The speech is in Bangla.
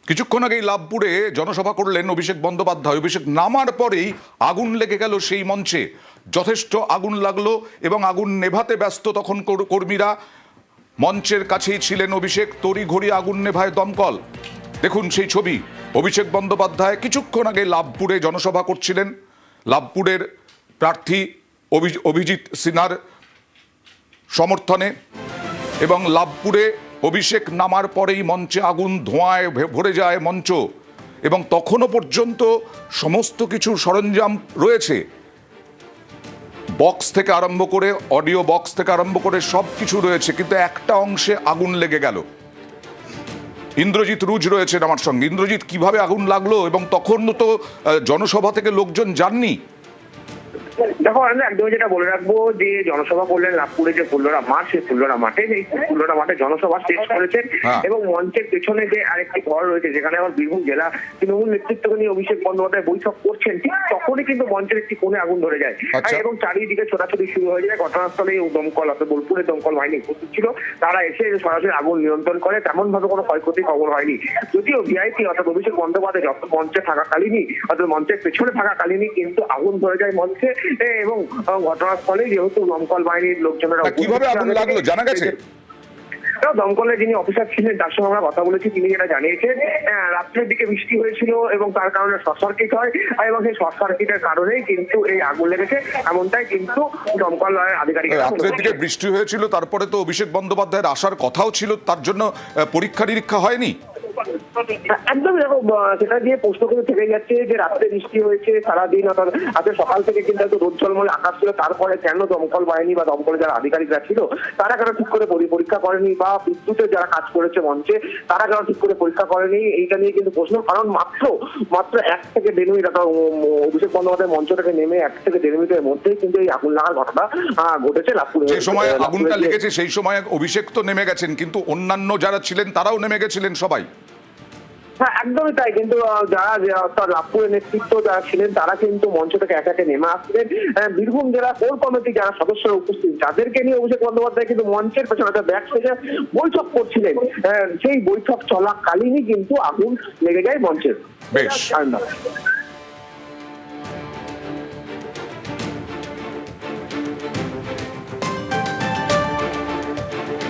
কিছুক্ষণ আগেই লাভপুরে জনসভা করলেন অভিষেক বন্দ্যোপাধ্যায়। অভিষেক নামার পরেই আগুন লেগে গেল সেই মঞ্চে, যথেষ্ট আগুন লাগলো এবং আগুন নেভাতে ব্যস্ত তখন কর্মীরা। মঞ্চের কাছেই ছিলেন অভিষেক, তড়িঘড়ি আগুন নেভায় দমকল। দেখুন সেই ছবি। অভিষেক বন্দ্যোপাধ্যায় কিছুক্ষণ আগে লাভপুরে জনসভা করছিলেন, লাভপুরের প্রার্থী অভিজিৎ সিনহার সমর্থনে, এবং লাভপুরে অভিষেক নামার পরেই মঞ্চে আগুন, ধোঁয়ায় ভরে যায় মঞ্চ, এবং তখনও পর্যন্ত সমস্ত কিছু সরঞ্জাম রয়েছে, বক্স থেকে আরম্ভ করে, অডিও বক্স থেকে আরম্ভ করে সব কিছু রয়েছে, কিন্তু একটা অংশে আগুন লেগে গেল। ইন্দ্রজিৎ রুজ রয়েছেন আমার সঙ্গে। ইন্দ্রজিৎ, কিভাবে আগুন লাগলো? এবং তখন তো জনসভা থেকে লোকজন যাননি। দেখো, আমি একদমই যেটা বলে রাখবো যে জনসভা করলেন লাভপুরে যে ফুল্লরা মাঠ, সেই ফুল্লরা মাঠে, সেই ফুল্লরা মাঠে জনসভা শেষ করেছেন। এবং মঞ্চের পেছনে যে আরেকটি ঘর রয়েছে, যেখানে আমার বীরভূম জেলা তৃণমূল নেতৃত্বকে নিয়ে অভিষেক বন্দ্যোপাধ্যায় বৈঠক করছেন, ঠিক তখনই কিন্তু মঞ্চের একটি কোণে আগুন ধরে যায় এবং চারিদিকে ছোটাছুটি শুরু হয়ে যায়। ঘটনাস্থলে দমকল, অর্থাৎ বোলপুরের দমকল বাহিনী উপস্থিত ছিল। তারা এসে সরাসরি আগুন নিয়ন্ত্রণ করে। তেমন ভাবে কোনো ক্ষয়ক্ষতির খবর হয়নি। যদিও ভিআইপি অর্থাৎ অভিষেক বন্দ্যোপাধ্যায় যত মঞ্চে থাকাকালীনই, অর্থাৎ মঞ্চের পেছনে থাকাকালীনই কিন্তু আগুন ধরে যায় মঞ্চে। এবং ঘটনাস্থলে যেহেতু দমকল বাহিনীর লোকজনেরা কিভাবে আগুন লাগলো জানা গেছে? দমকলের যিনি অফিসার ছিলেন তার সঙ্গে আমরা কথা বলেছি, তিনি যেটা জানিয়েছেন, রাত্রের দিকে বৃষ্টি হয়েছিল এবং তার কারণে শর্ট সার্কিট হয়, এবং সেই শর্ট সার্কিটের কারণেই কিন্তু এই আগুন লেগেছে, এমনটাই কিন্তু দমকল আধিকারিক। রাত্রের দিকে বৃষ্টি হয়েছিল, তারপরে তো অভিষেক বন্দ্যোপাধ্যায়ের আসার কথাও ছিল, তার জন্য পরীক্ষা নিরীক্ষা হয়নি। একদম সেটা দিয়ে প্রশ্ন কিন্তু থেকে যাচ্ছে যে রাত্রে বৃষ্টি হয়েছে, সারাদিন অর্থাৎ আজকে সকাল থেকে কিন্তু একটু রোদ ঝলমলে আকাশ ছিল, তারপরে কেন দমকল বাহিনী বা দমকলের যারা আধিকারিকরা ছিল তারা কেন ঠিক করে পরীক্ষা করেনি, বা বিদ্যুতের যারা কাজ করেছে মঞ্চে তারা কেন ঠিক করে পরীক্ষা করেনি, এইটা নিয়ে কিন্তু প্রশ্ন। কারণ মাত্র 1 থেকে 1.5 মিনিট অভিষেক বন্দ্যোপাধ্যায় মঞ্চ থেকে নেমে 1 থেকে 1.5 মিনিটের মধ্যেই কিন্তু এই আগুন লাগার ঘটনা ঘটেছে লাভপুরে। যে সময় আগুনটা লেগেছে সেই সময় অভিষেক তো নেমে গেছেন, কিন্তু অন্যান্য যারা ছিলেন তারাও নেমে গেছিলেন সবাই। হ্যাঁ, একদমই তাই। কিন্তু যারা লাভপুরের নেতৃত্ব যারা ছিলেন তারা কিন্তু মঞ্চ থেকে একে নেমে আসছিলেন। বীরভূম জেলা কোর কমিটি যারা সদস্যরা উপস্থিত, যাদেরকে নিয়ে অভিষেক বন্দ্যোপাধ্যায় কিন্তু মঞ্চের পেছনে ব্যাক থেকে বৈঠক করছিলেন, সেই বৈঠক চলাকালীনই কিন্তু আগুন লেগে যায় মঞ্চের। বেশ।